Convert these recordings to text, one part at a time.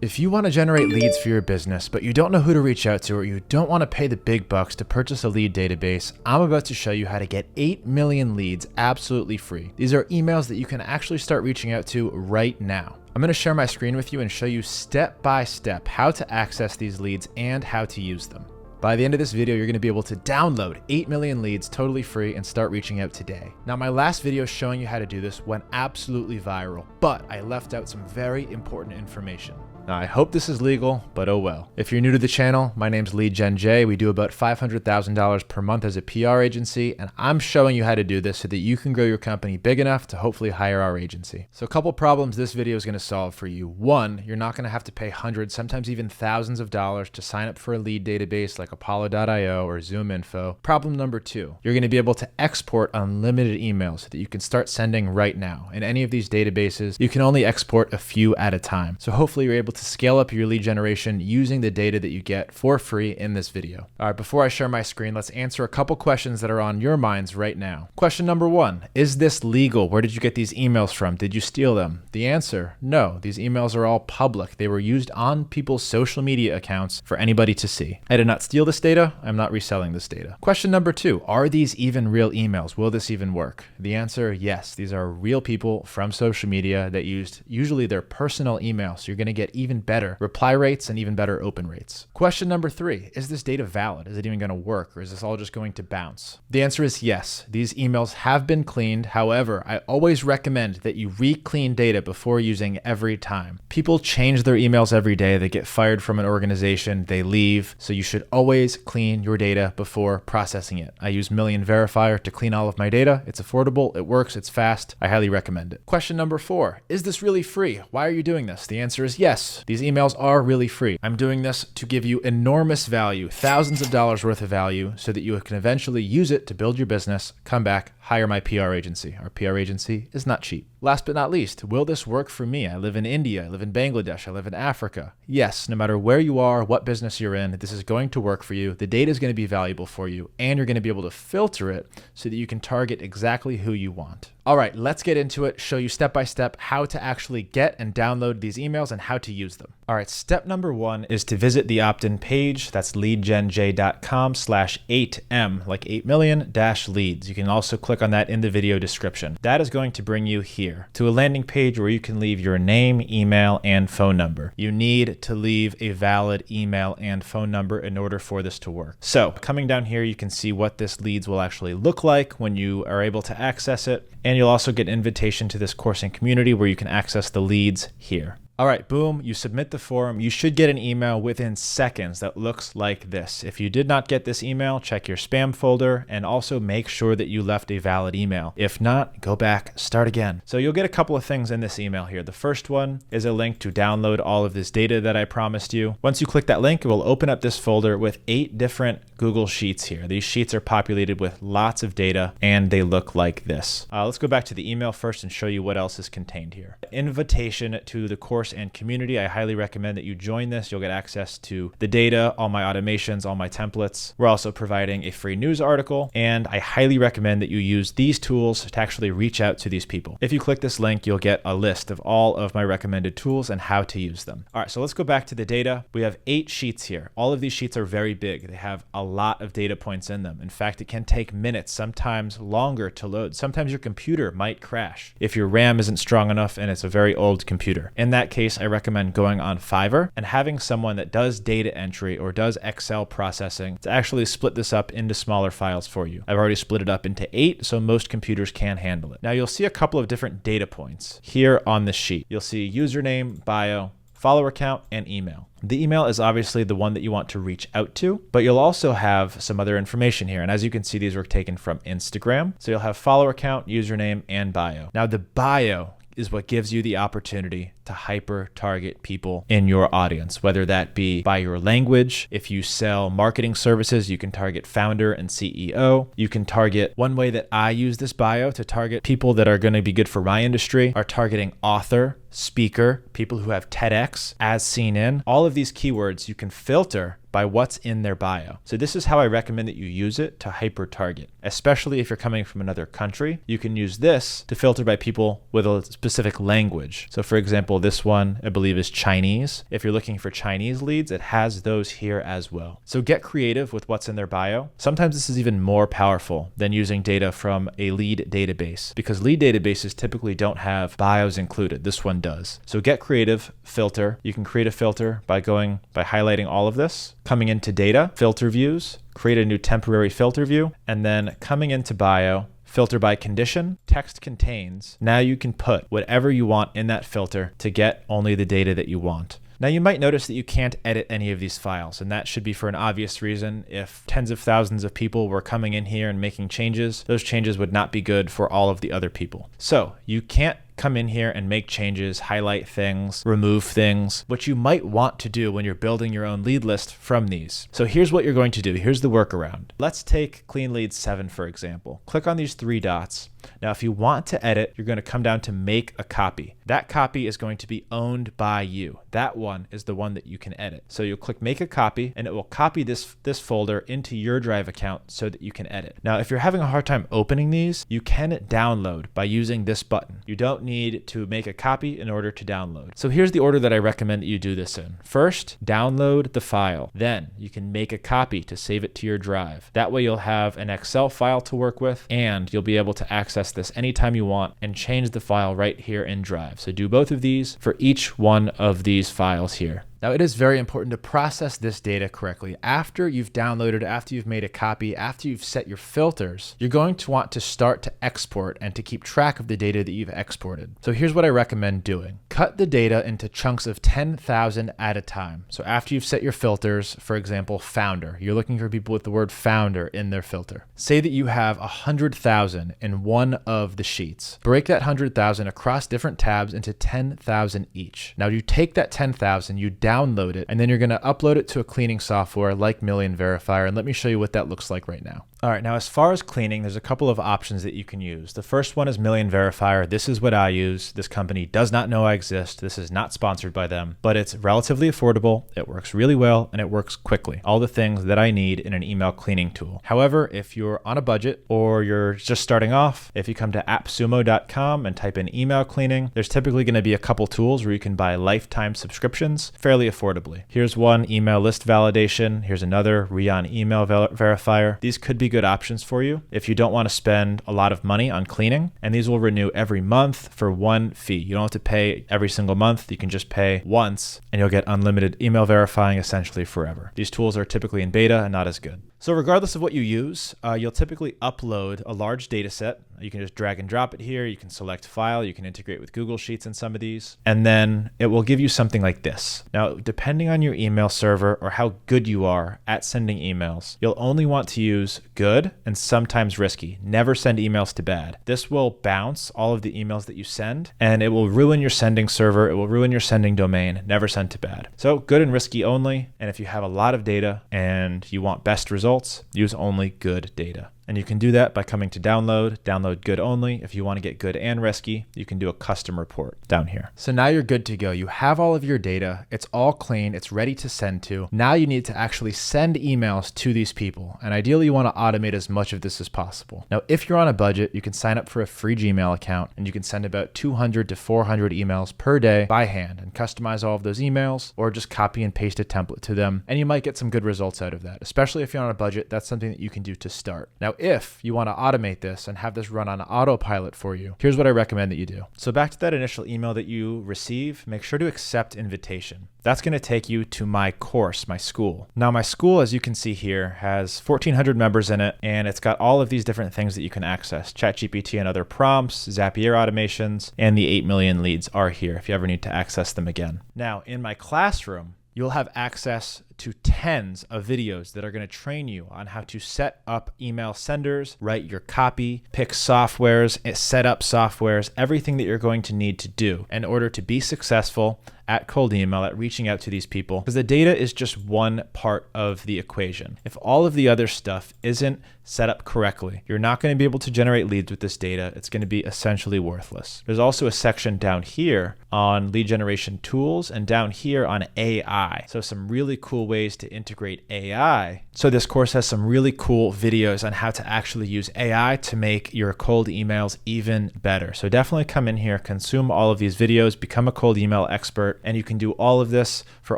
If you want to generate leads for your business, but you don't know who to reach out to, or you don't want to pay the big bucks to purchase a lead database, I'm about to show you how to get 8 million leads absolutely free. These are emails that you can actually start reaching out to right now. I'm going to share my screen with you and show you step by step how to access these leads and how to use them. By the end of this video, you're going to be able to download 8 million leads totally free and start reaching out today. Now, my last video showing you how to do this went absolutely viral, but I left out some very important information. Now, I hope this is legal, but oh well. If you're new to the channel, my name's Lead Gen J. We do about $500,000 per month as a PR agency, and I'm showing you how to do this so that you can grow your company big enough to hopefully hire our agency. So a couple problems this video is going to solve for you. One, you're not going to have to pay hundreds, sometimes even thousands of dollars to sign up for a lead database like Apollo.io or ZoomInfo. Problem number two, you're going to be able to export unlimited emails that you can start sending right now. In any of these databases, you can only export a few at a time. So hopefully you're able to scale up your lead generation using the data that you get for free in this video. All right, before I share my screen, let's answer a couple questions that are on your minds right now. Question number one, is this legal? Where did you get these emails from? Did you steal them? The answer, no. These emails are all public. They were used on people's social media accounts for anybody to see. I did not steal this data. I'm not reselling this data. Question number two, are these even real emails? Will this even work? The answer, yes. These are real people from social media that used usually their personal email. So you're going to get even better reply rates and even better open rates. Question number three, is this data valid? Is it even going to work, or is this all just going to bounce? The answer is yes. These emails have been cleaned. However, I always recommend that you re-clean data before using every time. People change their emails every day. They get fired from an organization, they leave. So you should always clean your data before processing it. I use Million Verifier to clean all of my data. It's affordable, it works, it's fast. I highly recommend it. Question number four, is this really free? Why are you doing this? The answer is yes. These emails are really free. I'm doing this to give you enormous value, thousands of dollars worth of value, so that you can eventually use it to build your business, come back, hire my PR agency. Our PR agency is not cheap. Last but not least, will this work for me? I live in India, I live in Bangladesh, I live in Africa. Yes, no matter where you are, what business you're in, this is going to work for you. The data is going to be valuable for you, and you're going to be able to filter it so that you can target exactly who you want. All right, let's get into it, show you step by step how to actually get and download these emails and how to use them. All right, step number one is to visit the opt-in page. That's leadgenj.com/8M, like 8 million -leads. You can also click on that in the video description. That is going to bring you here to a landing page where you can leave your name, email, and phone number. You need to leave a valid email and phone number in order for this to work. So coming down here, you can see what this leads will actually look like when you are able to access it. And you'll also get an invitation to this course and community where you can access the leads here. All right, boom, you submit the form. You should get an email within seconds that looks like this. If you did not get this email, check your spam folder and also make sure that you left a valid email. If not, go back, start again. So you'll get a couple of things in this email here. The first one is a link to download all of this data that I promised you. Once you click that link, it will open up this folder with 8 different Google Sheets here. These sheets are populated with lots of data and they look like this. Let's go back to the email first and show you what else is contained here. Invitation to the course and community. I highly recommend that you join this. You'll get access to the data, all my automations, all my templates. We're also providing a free news article, and I highly recommend that you use these tools to actually reach out to these people. If you click this link, you'll get a list of all of my recommended tools and how to use them. All right, so let's go back to the data. We have 8 sheets here. All of these sheets are very big. They have a lot of data points in them. In fact, it can take minutes, sometimes longer to load. Sometimes your computer might crash if your RAM isn't strong enough and it's a very old computer. In that case, I recommend going on Fiverr and having someone that does data entry or does Excel processing to actually split this up into smaller files for you. I've already split it up into 8, so most computers can handle it. Now you'll see a couple of different data points here on this sheet. You'll see username, bio, follower count, and email. The email is obviously the one that you want to reach out to, but you'll also have some other information here. And as you can see, these were taken from Instagram. So you'll have follower count, username, and bio. Now the bio is what gives you the opportunity to hyper target people in your audience, whether that be by your language. If you sell marketing services, you can target founder and CEO. You can target, one way that I use this bio to target people that are going to be good for my industry are targeting author, speaker, people who have TEDx, as seen in. All of these keywords you can filter by what's in their bio. So this is how I recommend that you use it to hyper target, especially if you're coming from another country. You can use this to filter by people with a specific language. So for example, example, this one I believe is Chinese. If you're looking for Chinese leads, it has those here as well. So get creative with what's in their bio. Sometimes this is even more powerful than using data from a lead database, because lead databases typically don't have bios included. This one does. So get creative, filter. You can create a filter by highlighting all of this, coming into data, filter views, create a new temporary filter view, and then coming into bio, filter by condition, text contains. Now you can put whatever you want in that filter to get only the data that you want. Now you might notice that you can't edit any of these files, and that should be for an obvious reason. If tens of thousands of people were coming in here and making changes, those changes would not be good for all of the other people. So you can't come in here and make changes, highlight things, remove things, which you might want to do when you're building your own lead list from these. So here's what you're going to do. Here's the workaround. Let's take Clean Leads 7, for example. Click on these three dots. Now, if you want to edit, you're going to come down to make a copy. That copy is going to be owned by you. That one is the one that you can edit. So you'll click make a copy, and it will copy this folder into your Drive account so that you can edit. Now, if you're having a hard time opening these, you can download by using this button. You don't need to make a copy in order to download. So here's the order that I recommend that you do this in. First, download the file. Then you can make a copy to save it to your Drive. That way you'll have an Excel file to work with, and you'll be able to access this anytime you want and change the file right here in Drive. So do both of these for each one of these files here. Now, it is very important to process this data correctly. After you've downloaded, after you've made a copy, after you've set your filters, you're going to want to start to export and to keep track of the data that you've exported. So here's what I recommend doing. Cut the data into chunks of 10,000 at a time. So after you've set your filters, for example, founder, you're looking for people with the word founder in their filter. Say that you have 100,000 in one of the sheets. Break that 100,000 across different tabs into 10,000 each. Now you take that 10,000, you download it, and then you're going to upload it to a cleaning software like Million Verifier, and let me show you what that looks like right now. All right, now as far as cleaning, there's a couple of options that you can use. The first one is Million Verifier. This is what I use. This company does not know I exist. This is not sponsored by them, but it's relatively affordable. It works really well, and it works quickly. All the things that I need in an email cleaning tool. However, if you're on a budget or you're just starting off, if you come to appsumo.com and type in email cleaning, there's typically going to be a couple tools where you can buy lifetime subscriptions fairly affordably. Here's one, email list validation. Here's another, Rion email verifier. These could be good options for you if you don't want to spend a lot of money on cleaning, and these will renew every month for one fee. You don't have to pay every single month. You can just pay once and you'll get unlimited email verifying essentially forever. These tools are typically in beta and not as good. So regardless of what you use, you'll typically upload a large data set. You can just drag and drop it here. You can select file. You can integrate with Google Sheets in some of these. And then it will give you something like this. Now, depending on your email server or how good you are at sending emails, you'll only want to use good and sometimes risky. Never send emails to bad. This will bounce all of the emails that you send, and it will ruin your sending server. It will ruin your sending domain. Never send to bad. So good and risky only. And if you have a lot of data and you want best results, use only good data. And you can do that by coming to download good only. If you want to get good and risky, you can do a custom report down here. So now you're good to go. You have all of your data. It's all clean. It's ready to send to. Now you need to actually send emails to these people. And ideally you want to automate as much of this as possible. Now, if you're on a budget, you can sign up for a free Gmail account and you can send about 200 to 400 emails per day by hand and customize all of those emails, or just copy and paste a template to them. And you might get some good results out of that. Especially if you're on a budget, that's something that you can do to start. Now, if you want to automate this and have this run on autopilot for you, here's what I recommend that you do. So back to that initial email that you receive, make sure to accept invitation. That's going to take you to my course, my school. Now, my school, as you can see here, has 1,400 members in it, and it's got all of these different things that you can access. ChatGPT and other prompts, Zapier automations, and the 8 million leads are here if you ever need to access them again. Now, in my classroom, you'll have access to tens of videos that are going to train you on how to set up email senders, write your copy, pick softwares, set up softwares, everything that you're going to need to do in order to be successful at cold email, at reaching out to these people, because the data is just one part of the equation. If all of the other stuff isn't set up correctly, you're not going to be able to generate leads with this data. It's going to be essentially worthless. There's also a section down here on lead generation tools and down here on AI. So some really cool ways to integrate AI. So this course has some really cool videos on how to actually use AI to make your cold emails even better. So definitely come in here, consume all of these videos, become a cold email expert, and you can do all of this for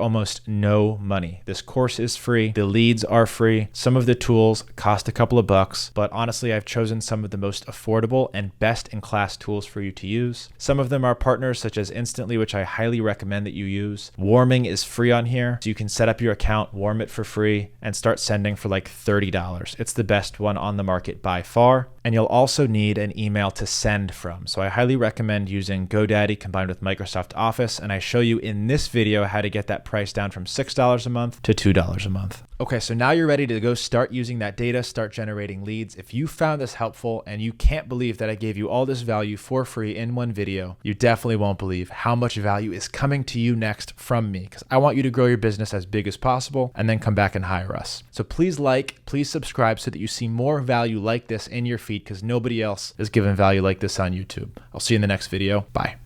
almost no money. This course is free. The leads are free. Some of the tools cost a couple of bucks, but honestly, I've chosen some of the most affordable and best in class tools for you to use. Some of them are partners such as Instantly, which I highly recommend that you use. Warming is free on here, so you can set up your account, warm it for free, and start sending for like $30. It's the best one on the market by far. And you'll also need an email to send from. So I highly recommend using GoDaddy combined with Microsoft Office. And I show you in this video how to get that price down from $6 a month to $2 a month. Okay, so now you're ready to go start using that data, start generating leads. If you found this helpful and you can't believe that I gave you all this value for free in one video, you definitely won't believe how much value is coming to you next from me, because I want you to grow your business as big as possible and then come back and hire us. So please please subscribe so that you see more value like this in your feed, because nobody else is giving value like this on YouTube. I'll see you in the next video. Bye.